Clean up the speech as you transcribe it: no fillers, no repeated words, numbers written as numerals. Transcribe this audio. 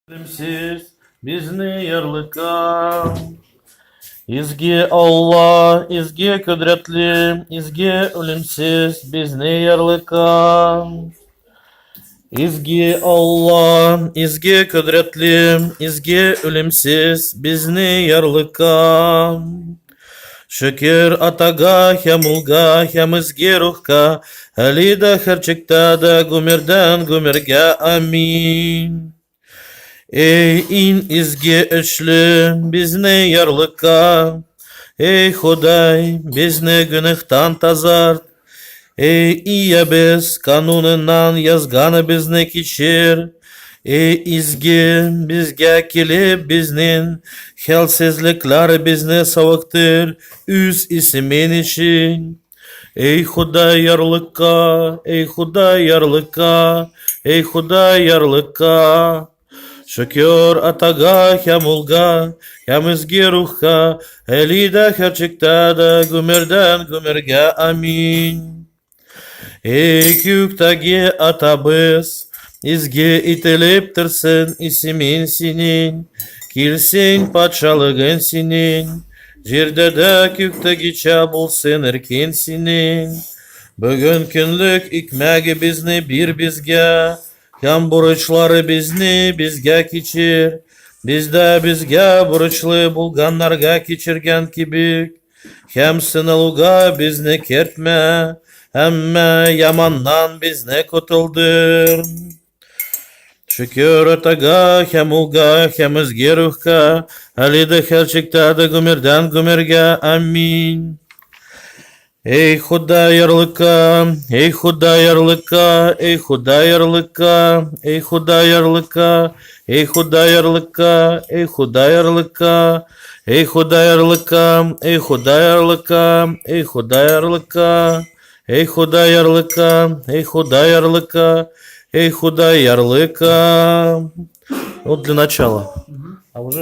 Ölümsüz bizni yarlıka. İzgi Allah, izgi kudretli, izgi ölümsüz bizni yarlıka. İzgi Allah, izgi kudretli, izgi ölümsüz bizni yarlıka. Şükür ataga, hem ulga, hem izgi ruhka, halida herçekta da gumirdan gumirge amin. Ey in izgi üçlü bizni yarlıka, ey Huday bizni günahtan tazart, ey iyi biz kanunundan yazganı bizni keçir, ey izgi bizge kelip biznin helsizlikleri bizni savıktır, üz ismin için. Ey Huday yarlıka, ey Huday yarlıka, ey Huday yarlıka. Şükür ataga, hem ulga, hem izgi ruhka, elide gerçekte de gümirden gümirge amin. Ey gökteki atabız, izgi itiliptirsin ismin senin, kilsin patşalığın senin, yerde de gökteki çabulsun erkin senin. Bugün günlük ekmeği bizni bir bizge, hem borçları bizni bizge keçir, bizde bizge borçlu bulganlarga keçirgen gibi, hem sınılıga bizni kertme, hem yamandan bizni kurtuldur. Şükür ataga, hem ulga, hem izgi ruhka, halide gerçekte de gümirden gümirge amin. Ey Huday yarlıka, ey Huday yarlıka, ey Huday yarlıka, ey Huday yarlıka, ey Huday yarlıka, ey Huday yarlıka, ey Huday yarlıka, ey Huday yarlıka, ey Huday yarlıka, ey Huday yarlıka, ей Худай ярлыка, ей Худай ярлыка. Вот для начала. А уже